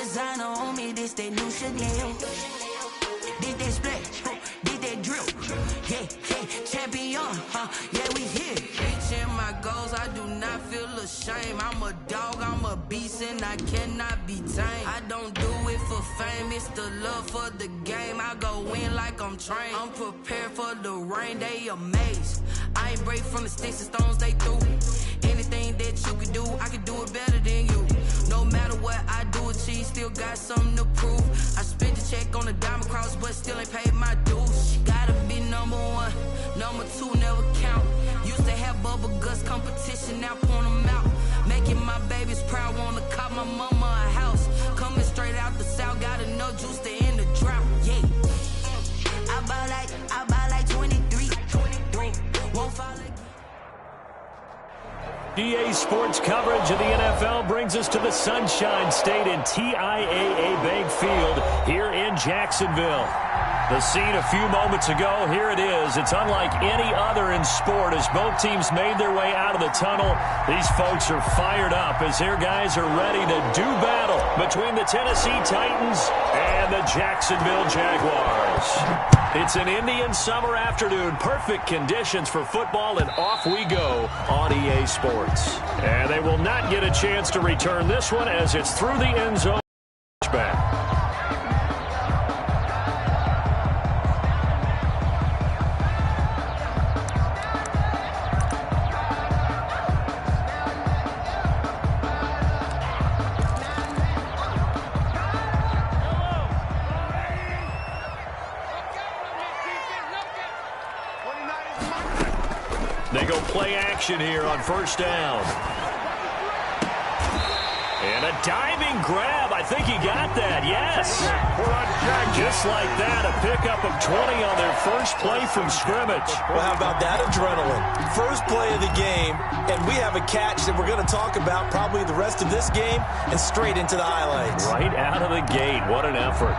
Designer on me, this that new Chanel. This that splash, this that drip. Yeah, champion, yeah, we here. Reaching my goals, I do not feel ashamed. I'm a dog, I'm a beast, and I cannot be tamed. I don't do it for fame, it's the love for the game. I go in like I'm trained. I'm prepared for the rain, they amazed. I ain't break from the sticks and stones they threw. Anything that you can do, I can do it better than you. No matter what I do, achieve, still got something to prove. I spent the check on the diamond cross, but still ain't paid my dues. Gotta be number one, number two never count. Used to have bubble guts competition, now point them out. Making my babies proud, wanna cop my mama a house. Coming straight out the south, got enough juice to end the drought. Yeah, I buy like 23. Won't fall again. EA Sports coverage of the NFL brings us to the Sunshine State in TIAA Bank Field here in Jacksonville. The scene a few moments ago, here it is. It's unlike any other in sport as both teams made their way out of the tunnel. These folks are fired up as their guys are ready to do battle between the Tennessee Titans and the Jacksonville Jaguars. It's an Indian summer afternoon, perfect conditions for football, and off we go on EA Sports. And they will not get a chance to return this one as it's through the end zone. Back. They go play action here on first down. And a diving grab. I think he got that. Yes. Just like that, a pickup of 20 on their first play from scrimmage. Well, how about that adrenaline? First play of the game, and we have a catch that we're going to talk about probably the rest of this game and straight into the highlights. Right out of the gate. What an effort.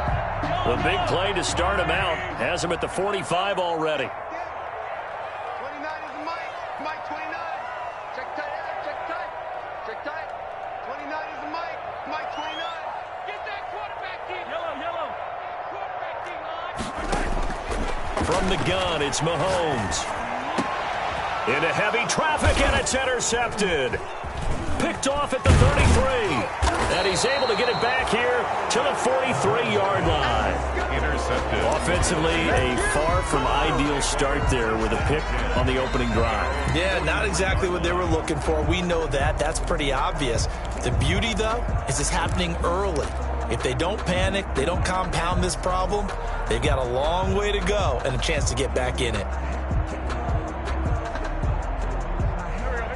The big play to start him out has him at the 45 already. From the gun, it's Mahomes. Into heavy traffic, and it's intercepted. Picked off at the 33. And he's able to get it back here to the 43-yard line. Intercepted. Offensively, a far from ideal start there with a pick on the opening drive. Yeah, not exactly what they were looking for. We know that. That's pretty obvious. The beauty, though, is it's happening early. If they don't panic, they don't compound this problem, they've got a long way to go and a chance to get back in it.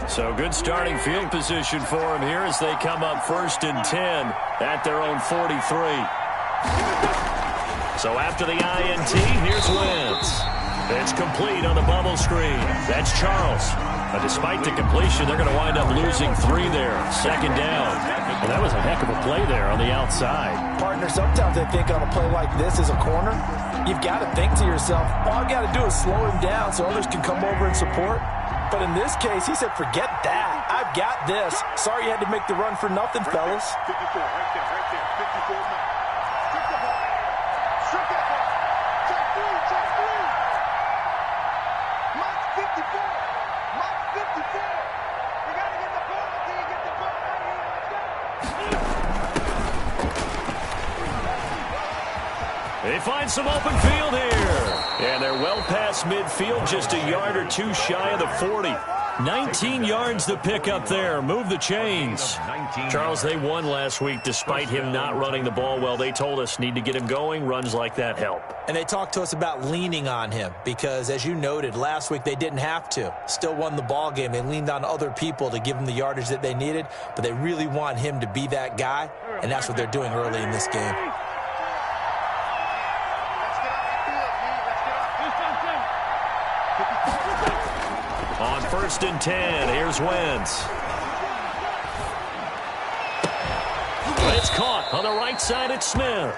So good starting field position for them here as they come up 1st and 10 at their own 43. So after the INT, here's Wentz. It's complete on the bubble screen. That's Charles. Despite the completion, they're going to wind up losing 3 there. 2nd down. Well, that was a heck of a play there on the outside. Partner, sometimes they think on a play like this as a corner, you've got to think to yourself, all I've got to do is slow him down so others can come over and support. But in this case, he said, forget that. I've got this. Sorry you had to make the run for nothing, fellas. 54, right there, 54. Strip the ball. Strip that ball. Check 3. Mike's 54. Mike's 54. You got to get the ball until you get the ball right here. Let's go. They find some open field here. And they're well past midfield, just a yard or two shy of the 40. 19 yards to pick up there. Move the chains. Charles, they won last week despite him not running the ball well. They told us need to get him going. Runs like that help. And they talked to us about leaning on him because, as you noted, last week they didn't have to. Still won the ball game. They leaned on other people to give them the yardage that they needed, but they really want him to be that guy, and that's what they're doing early in this game. On 1st and 10, here's Wentz. It's caught on the right side at Smith.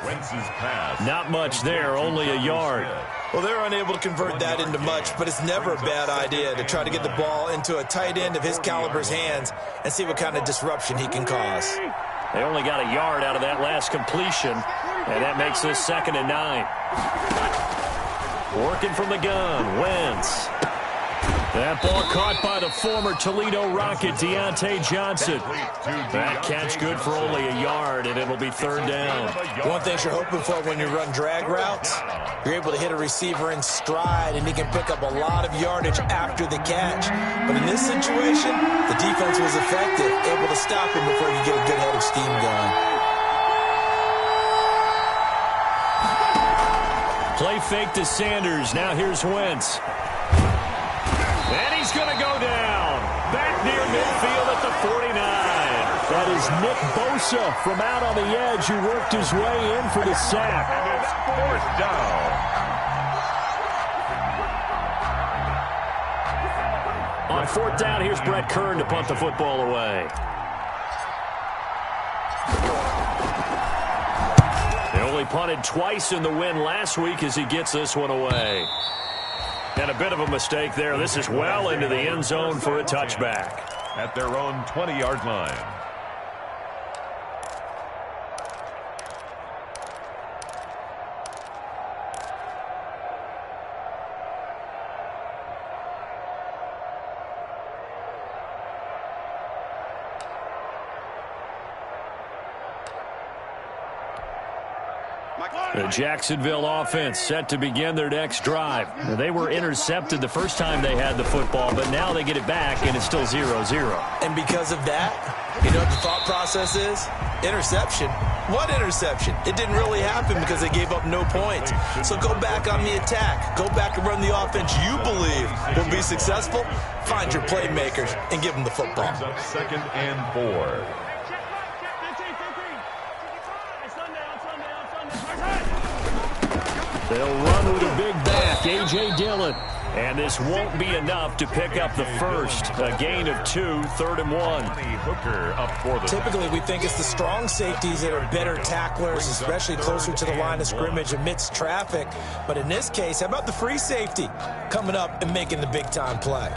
Not much there, only a yard. Well, they're unable to convert that into much, but it's never a bad idea to try to get the ball into a tight end of his caliber's hands and see what kind of disruption he can cause. They only got a yard out of that last completion, and that makes this 2nd and 9. Working from the gun, Wentz. That ball caught by the former Toledo Rocket, Deontay Johnson. That catch good for only a yard, and it'll be 3rd down. One thing you're hoping for when you run drag routes, you're able to hit a receiver in stride, and he can pick up a lot of yardage after the catch. But in this situation, the defense was effective, able to stop him before you get a good head of steam going. Play fake to Sanders. Now here's Wentz. And he's going to go down. Back near midfield at the 49. That is Nick Bosa from out on the edge who worked his way in for the sack. And it's 4th down. On 4th down, here's Brett Kern to punt the football away. They only punted twice in the win last week as he gets this one away. And a bit of a mistake there. This is well into the end zone for a touchback. At their own 20-yard line. The Jacksonville offense set to begin their next drive. They were intercepted the first time they had the football, but now they get it back, and it's still 0-0. And because of that, you know what the thought process is? Interception. What interception? It didn't really happen because they gave up no points. So go back on the attack. Go back and run the offense you believe will be successful. Find your playmakers and give them the football. 2nd and 4. They'll run with a big back, A.J. Dillon. And this won't be enough to pick up the first. A gain of 2, 3rd and 1. Hooker up for the... Typically, we think it's the strong safeties that are better tacklers, especially closer to the line of scrimmage amidst traffic. But in this case, how about the free safety coming up and making the big-time play?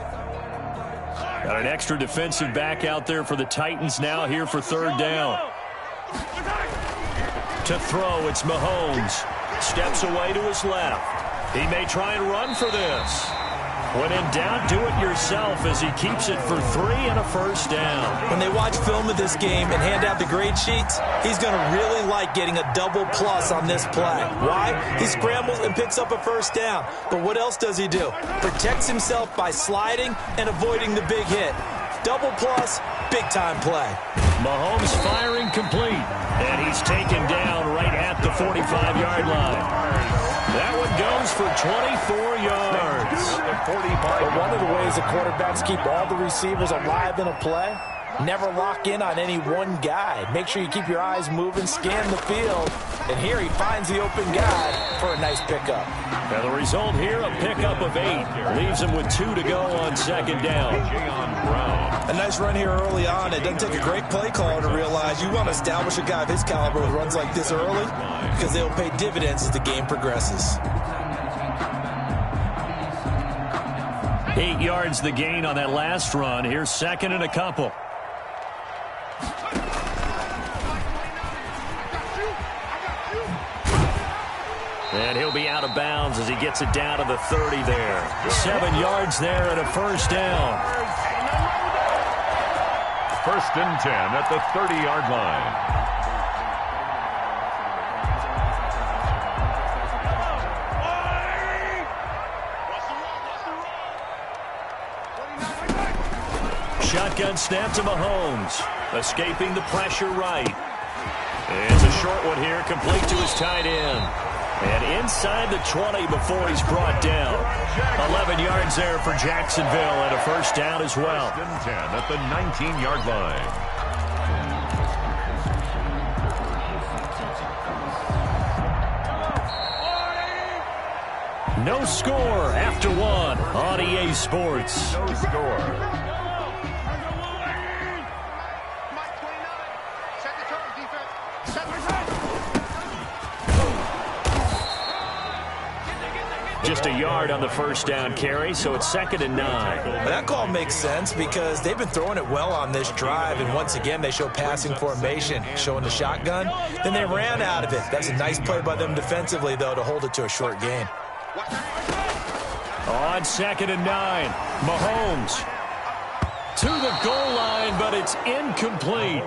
Got an extra defensive back out there for the Titans now here for 3rd down. To throw, it's Mahomes. Steps away to his left. He may try and run for this. When in doubt, do it yourself as he keeps it for 3 and a 1st down. When they watch film of this game and hand out the grade sheets, he's going to really like getting a double plus on this play. Why? He scrambles and picks up a 1st down. But what else does he do? Protects himself by sliding and avoiding the big hit. Double plus, big-time play. Mahomes firing complete, and he's taken down right at the 45-yard line. That one goes for 24 yards. But one of the ways the quarterbacks keep all the receivers alive in a play, never lock in on any one guy. Make sure you keep your eyes moving, scan the field, and here he finds the open guy for a nice pickup. Now the result here, a pickup of 8. Leaves him with 2 to go on 2nd down. A nice run here early on. It doesn't take a great play caller to realize you want to establish a guy of his caliber with runs like this early because they'll pay dividends as the game progresses. 8 yards the gain on that last run. Here's 2nd and a couple. And he'll be out of bounds as he gets it down to the 30 there. 7 yards there and a 1st down. 1st and 10 at the 30-yard line. Shotgun snap to Mahomes. Escaping the pressure right. It's a short one here, complete to his tight end. And inside the 20 before he's brought down. 11 yards there for Jacksonville and a 1st down as well. 1st and 10 at the 19-yard line. No score after 1 on EA Sports. No score. Just a yard on the first down carry, so it's 2nd and 9. Well, that call makes sense because they've been throwing it well on this drive, and once again they show passing formation, showing the shotgun. Then they ran out of it. That's a nice play by them defensively, though, to hold it to a short gain. On 2nd and 9, Mahomes to the goal line, but it's incomplete.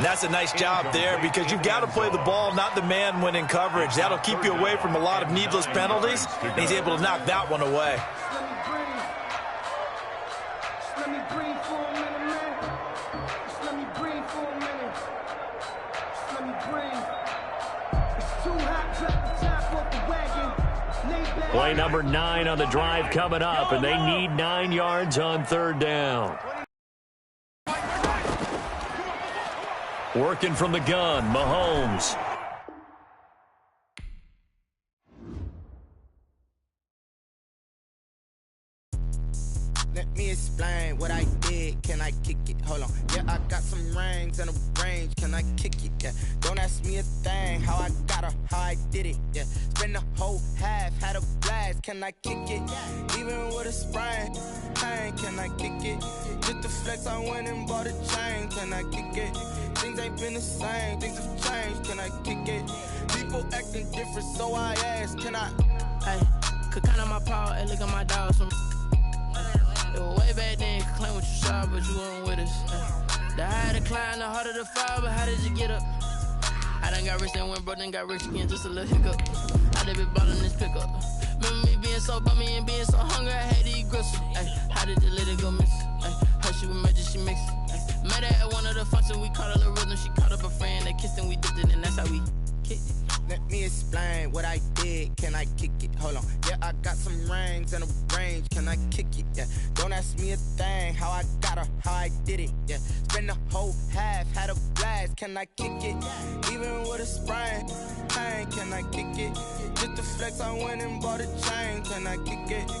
That's a nice job there because you've got to play the ball, not the man when in coverage. That'll keep you away from a lot of needless penalties, and he's able to knock that one away. Play number 9 on the drive coming up, and they need 9 yards on 3rd down. Working from the gun, Mahomes. Let me explain what I did. Can I kick it? Hold on. Yeah, I got some rings and a range. Can I kick it? Yeah. Don't ask me a thing. How I got her, how I did it. Yeah. Spend the whole half, had a blast. Can I kick it? Even with a sprain. Pain, can I kick it? Just the flex, I went and bought a chain. Can I kick it? Things ain't been the same. Things have changed. Can I kick it? People acting different, so I ask. Can I? Hey, could count on my power and look at my dogs from. Way back then, you could claim what you saw, but you weren't with us. The higher the climb, the harder the fall, but how did you get up? I done got rich and went broke, then got rich again, just a little hiccup. I done been ballin' this pickup. Remember me being so bummy and being so hungry, I had to eat gristle. How did the little go miss? How she was magic, she mixed. Met her at one of the functions, we caught a little rhythm. She caught up a friend, they kissed and we dipped it, and that's how we kicked it. Let me explain what I did. Can I kick it? Hold on. Yeah, I got some rings and a range. Can I kick it? Yeah. Don't ask me a thing. How I got her, how I did it. Yeah. Spend the whole half, had a blast. Can I kick it? Even with a sprain. Pain, can I kick it? Just the flex, I went and bought a chain. Can I kick it?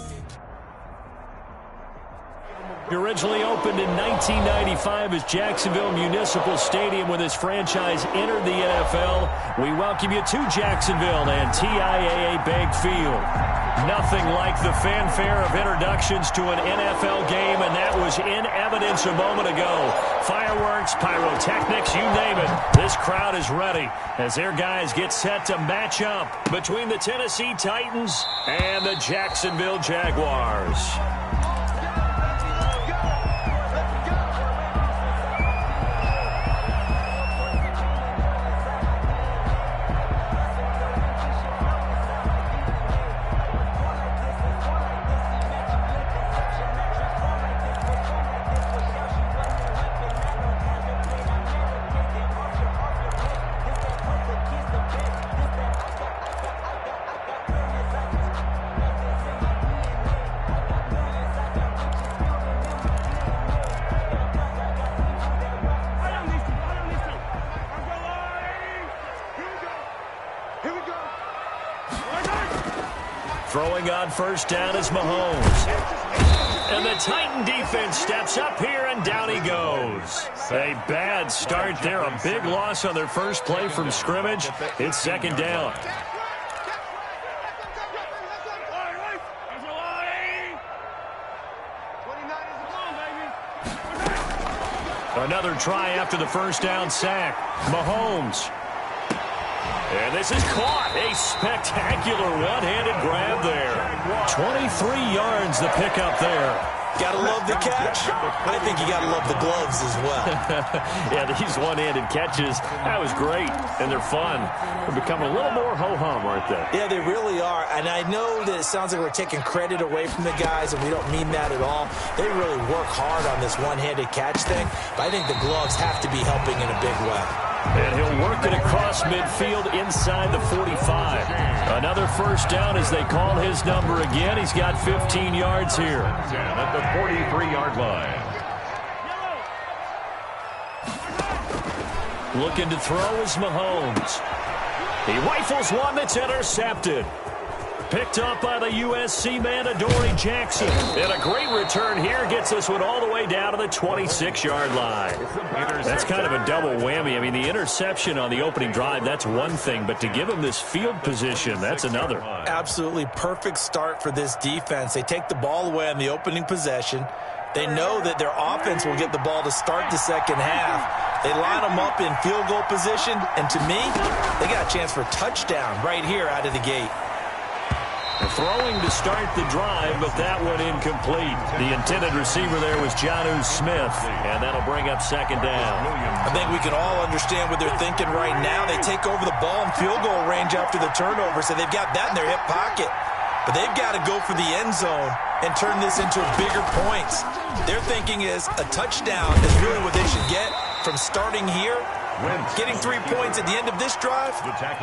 Originally opened in 1995 as Jacksonville Municipal Stadium when this franchise entered the NFL. We welcome you to Jacksonville and TIAA Bank Field. Nothing like the fanfare of introductions to an NFL game, and that was in evidence a moment ago. Fireworks, pyrotechnics, you name it. This crowd is ready as their guys get set to match up between the Tennessee Titans and the Jacksonville Jaguars. Throwing on first down is Mahomes. And the Titan defense steps up here, and down he goes. A bad start there. A big loss on their first play from scrimmage. It's 2nd down. Another try after the first down sack. Mahomes. And this is caught. A spectacular one-handed grab there. 23 yards the pickup there. Gotta love the catch. I think you gotta love the gloves as well. Yeah, these one-handed catches, that was great. And they're fun. They're becoming a little more ho-hum, aren't they? Yeah, they really are. And I know that it sounds like we're taking credit away from the guys, and we don't mean that at all. They really work hard on this one-handed catch thing. But I think the gloves have to be helping in a big way. And he'll work it across midfield inside the 45. Another first down as they call his number again. He's got 15 yards here. At the 43-yard line. Looking to throw is Mahomes. He rifles one that's intercepted. picked up by the USC man, Adoree Jackson. And a great return here gets this one all the way down to the 26-yard line. That's kind of a double whammy. I mean, the interception on the opening drive, that's one thing, but to give him this field position, that's another. Absolutely perfect start for this defense. They take the ball away on the opening possession. They know that their offense will get the ball to start the second half. They line them up in field goal position, and to me, they got a chance for a touchdown right here out of the gate. Throwing to start the drive, but that one incomplete. The intended receiver there was Jonnu Smith, and that'll bring up second down. I think we can all understand what they're thinking right now. They take over the ball in field goal range after the turnover, so they've got that in their hip pocket. But they've got to go for the end zone and turn this into bigger points. Their thinking is a touchdown is really what they should get from starting here. Getting 3 points at the end of this drive,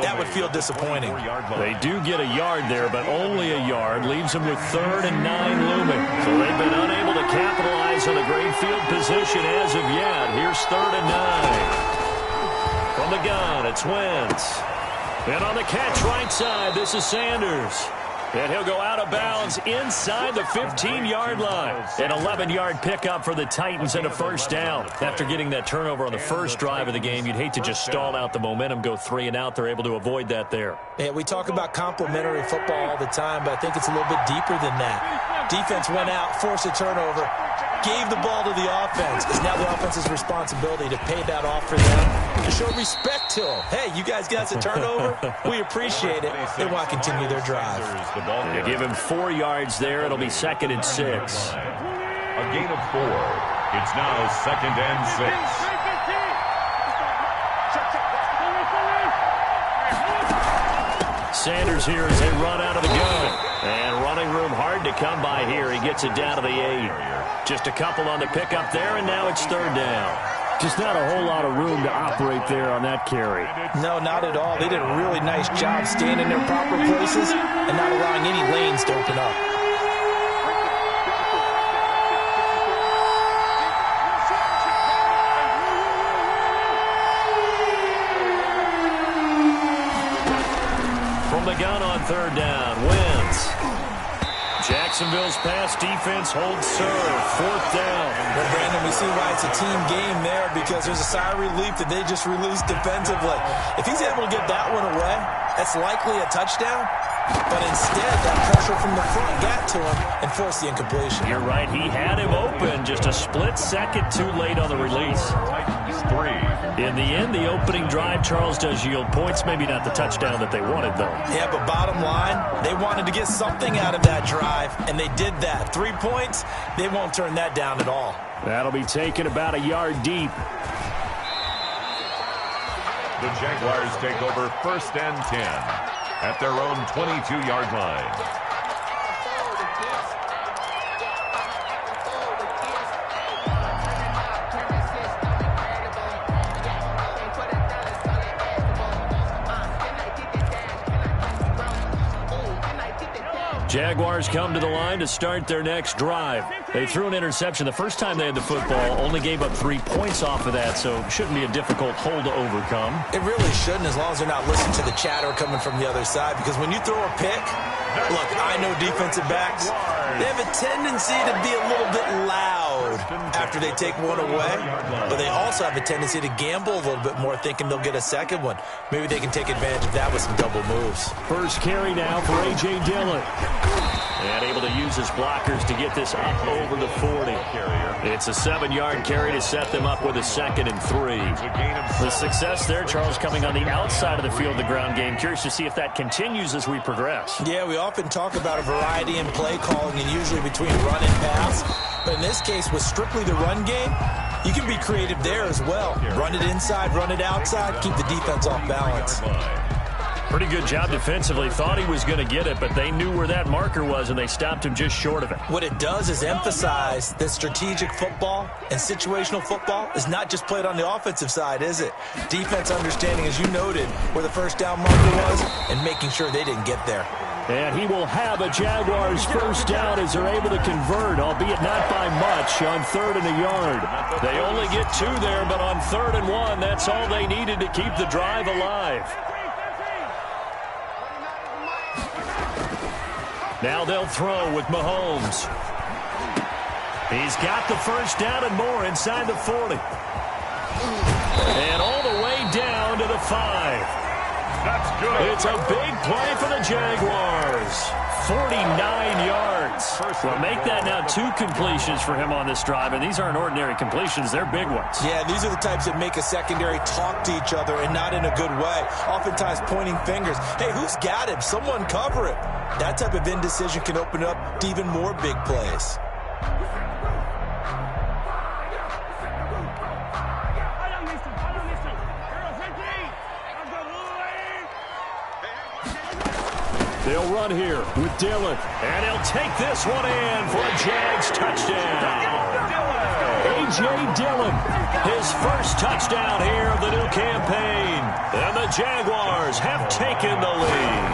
that would feel disappointing. They do get a yard there, but only a yard. Leaves them with 3rd and 9 looming. So they've been unable to capitalize on a great field position as of yet. Here's 3rd and 9. From the gun, it's Wentz. And on the catch right side, this is Sanders. And he'll go out of bounds inside the 15-yard line. An 11-yard pickup for the Titans and a first down. After getting that turnover on the first drive of the game, you'd hate to just stall out the momentum, go 3 and out. They're able to avoid that there. Yeah, we talk about complementary football all the time, but I think it's a little bit deeper than that. Defense went out, forced a turnover, gave the ball to the offense. It's now the offense's responsibility to pay that off for them, to show respect to them. Hey, you guys got a turnover? We appreciate it. They want to continue their drive. They give him 4 yards there. It'll be 2nd and 6. A gain of 4. It's now 2nd and 6. Sanders here as they run out of the gun. And running room hard to come by here. He gets it down to the 8. Just a couple on the pickup there, and now it's 3rd down. Just not a whole lot of room to operate there on that carry. No, not at all. They did a really nice job staying in their proper places and not allowing any lanes to open up. From the gun on 3rd down, Wentz. Jacksonville's pass defense holds serve. 4th down. Well, Brandon, we see why it's a team game there, because there's a sigh of relief that they just released defensively. If he's able to get that one away, that's likely a touchdown. But instead, that pressure from the front got to him and forced the incompletion. You're right. He had him open. Just a split second too late on the release. 3. In the end, the opening drive, Charles, does yield points. Maybe not the touchdown that they wanted, though. Yeah, but bottom line, they wanted to get something out of that drive, and they did that. 3 points, they won't turn that down at all. That'll be taken about a yard deep. The Jaguars take over 1st and 10 at their own 22-yard line. Jaguars come to the line to start their next drive. They threw an interception the first time they had the football, only gave up 3 points off of that, so shouldn't be a difficult hole to overcome. It really shouldn't, as long as they're not listening to the chatter coming from the other side, because when you throw a pick, look, I know defensive backs, they have a tendency to be a little bit loud after they take one away, but they also have a tendency to gamble a little bit more, thinking they'll get a second one. Maybe they can take advantage of that with some double moves. First carry now for A.J. Dillon. And able to use his blockers to get this up over the 40. It's a 7-yard carry to set them up with a 2nd and 3. The success there, Charles, coming on the outside of the field, the ground game. Curious to see if that continues as we progress. Yeah, we often talk about a variety in play calling and usually between run and pass. But in this case, with strictly the run game, you can be creative there as well. Run it inside, run it outside, keep the defense off balance. Pretty good job defensively. Thought he was going to get it, but they knew where that marker was, and they stopped him just short of it. What it does is emphasize that strategic football and situational football is not just played on the offensive side, is it? Defense understanding, as you noted, where the first down marker was and making sure they didn't get there. And he will have a Jaguars first down as they're able to convert, albeit not by much, on 3rd and a yard. They only get 2 there, but on 3rd and 1, that's all they needed to keep the drive alive. Now they'll throw with Mahomes. He's got the first down and more inside the 40. And all the way down to the 5. That's good. It's a big play for the Jaguars. 49 yards. Well, make that now 2 completions for him on this drive, and these aren't ordinary completions. They're big ones. Yeah, these are the types that make a secondary talk to each other and not in a good way. Oftentimes pointing fingers. Hey, who's got him? Someone cover it. That type of indecision can open up to even more big plays. They'll run here with Dillon. And he'll take this one in for a Jags touchdown. A.J. Dillon, his first touchdown here of the new campaign. And the Jaguars have taken the lead.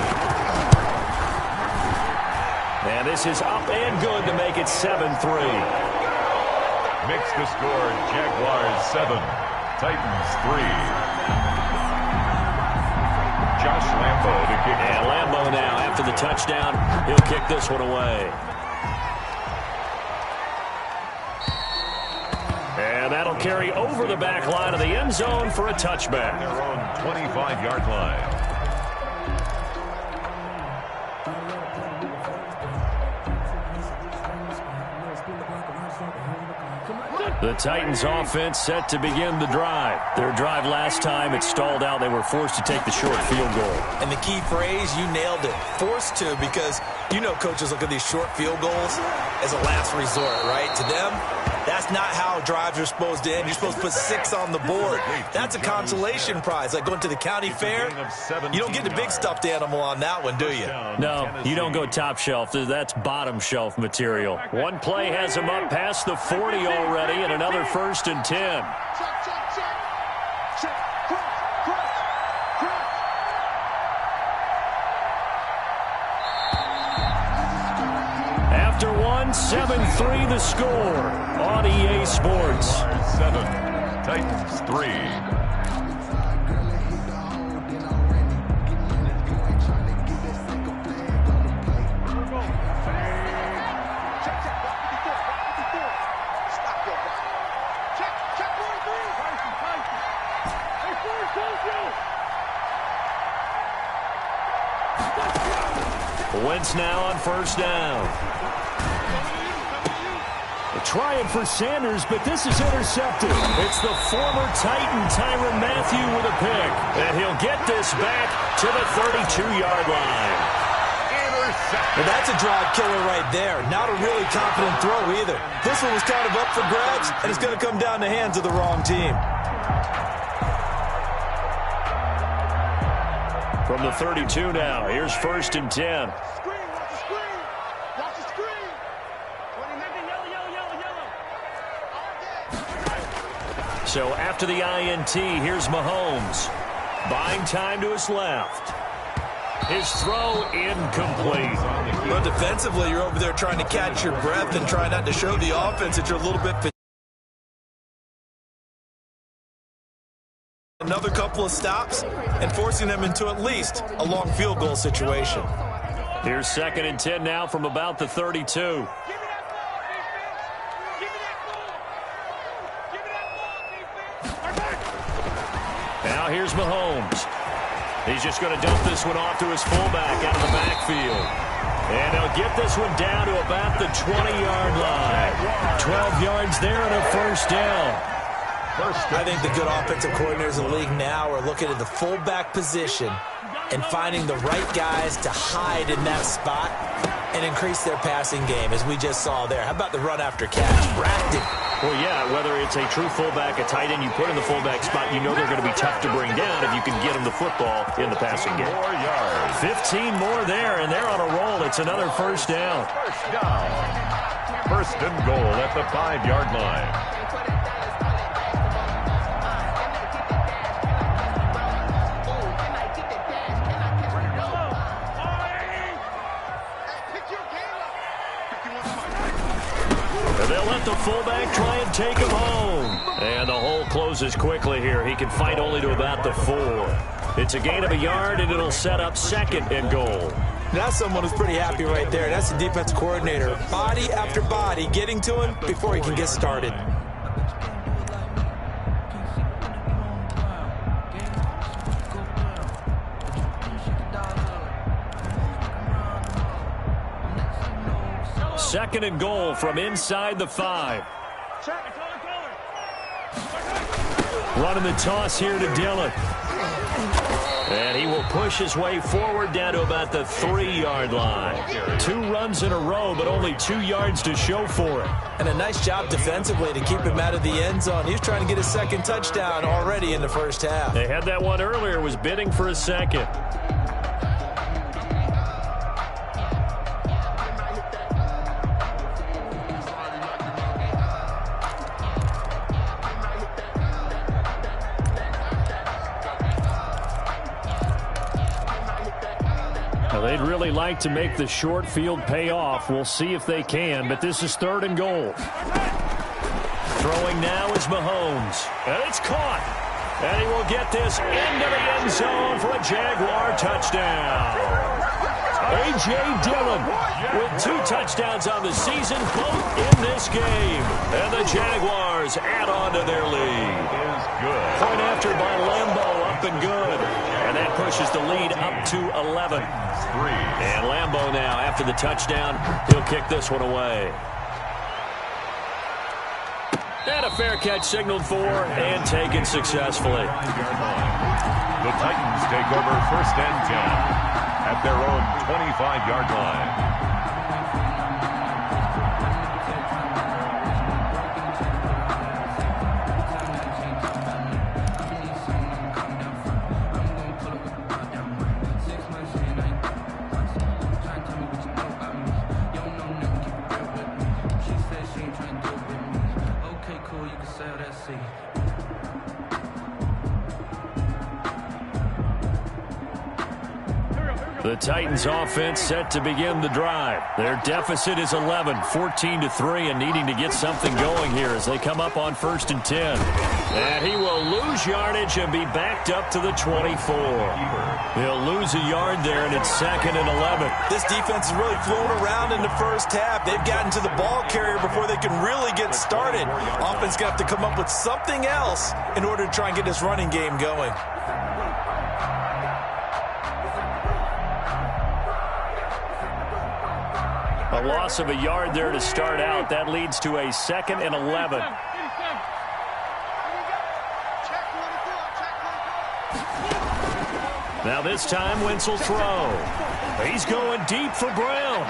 And this is up and good to make it 7-3. Makes the score Jaguars 7, Titans 3. Josh Lambo to kick. And Lambo now, after the touchdown, he'll kick this one away. And that'll carry over the back line of the end zone for a touchback. Their own 25-yard line. The Titans offense set to begin the drive. Their drive last time, it stalled out. They were forced to take the short field goal. And the key phrase, you nailed it. Forced to, because you know coaches look at these short field goals as a last resort, right? To them, that's not how drives are supposed to end. You're supposed to put 6 on the board. That's a consolation prize, like going to the county fair. You don't get the big stuffed animal on that one, do you? No, you don't go top shelf. That's bottom shelf material. One play has him up past the 40 already, and another 1st and 10. Check, check, check. Check. Cross. After one, 7-3 the score on EA Sports. 7, Titans 3. Wentz now on 1st down. Trying for Sanders, but this is intercepted. It's the former Titan Tyrann Mathieu with a pick. And he'll get this back to the 32-yard line. Well, that's a drive killer right there. Not a really confident throw either. This one was kind of up for grabs, and it's going to come down the hands of the wrong team. From the 32 now, here's 1st and 10. So after the INT, here's Mahomes. Buying time to his left. His throw incomplete. Well, defensively, you're over there trying to catch your breath and try not to show the offense that you're a little bit fatigued. Another couple of stops and forcing them into at least a long field goal situation. Here's 2nd and 10 now from about the 32. Now here's Mahomes. He's just going to dump this one off to his fullback out of the backfield. And he'll get this one down to about the 20-yard line. 12 yards there and a 1st down. I think the good offensive coordinators in the league now are looking at the fullback position and finding the right guys to hide in that spot and increase their passing game, as we just saw there. How about the run after catch? Racked it. Well, yeah, whether it's a true fullback, a tight end you put in the fullback spot, you know they're going to be tough to bring down if you can get them the football in the passing game. 15 more there, and they're on a roll. It's another 1st down. 1st and goal at the 5-yard line. They'll let the fullback try and take him home. And the hole closes quickly here. He can fight only to about the 4. It's a gain of a yard, and it'll set up 2nd and goal. That's someone who's pretty happy right there. That's the defensive coordinator. Body after body getting to him before he can get started. Second and goal from inside the 5. Running the toss here to Dillon. And he will push his way forward down to about the 3-yard line. 2 runs in a row, but only 2 yards to show for it. And a nice job defensively to keep him out of the end zone. He was trying to get his second touchdown already in the first half. They had that one earlier, was bidding for a second. They'd really like to make the short field pay off. We'll see if they can, but this is 3rd and goal. Throwing now is Mahomes, and it's caught. And he will get this into the end zone for a Jaguar touchdown. A.J. Dillon with 2 touchdowns on the season, both in this game. And the Jaguars add on to their lead. Point after by Lambo, up and good. And that pushes the lead up to 11. And Lambo now, after the touchdown, he'll kick this one away. And a fair catch signaled for and taken successfully. The Titans take over 1st and 10 at their own 25-yard line. The Titans offense set to begin the drive. Their deficit is 11, 14-3, and needing to get something going here as they come up on 1st and 10. And he will lose yardage and be backed up to the 24. He'll lose a yard there, and it's 2nd and 11. This defense has really flown around in the first half. They've gotten to the ball carrier before they can really get started. Offense going to have to come up with something else in order to try and get this running game going. A loss of a yard there to start out. That leads to a 2nd and 11. Now this time, Wentz will throw. He's going deep for Brown.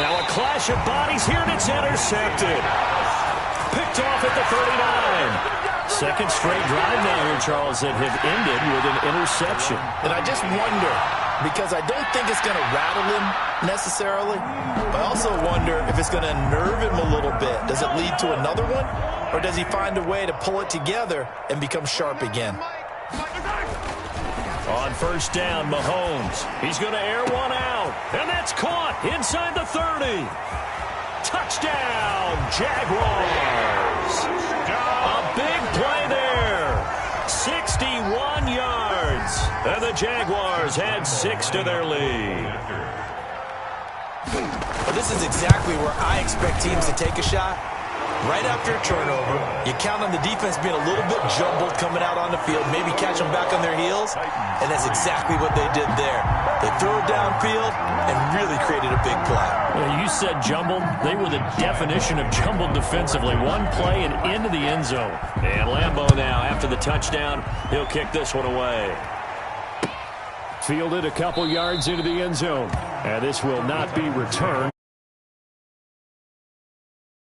Now a clash of bodies here, and it's intercepted. Picked off at the 39. Second straight drive now here, Charles, that have ended with an interception. And I just wonder, because I don't think it's going to rattle him necessarily, but I also wonder if it's going to nerve him a little bit. Does it lead to another one, or does he find a way to pull it together and become sharp again? On 1st down, Mahomes. He's going to air one out, and that's caught inside the 30. Touchdown, Jaguars. A big play there. 61 yards. And the Jaguars had 6 to their lead. But this is exactly where I expect teams to take a shot. Right after a turnover, you count on the defense being a little bit jumbled coming out on the field, maybe catch them back on their heels, and that's exactly what they did there. They threw it downfield and really created a big play. Well, you said jumbled. They were the definition of jumbled defensively. One play and into the end zone. And Lambo now, after the touchdown, he'll kick this one away. Fielded a couple yards into the end zone. And this will not be returned.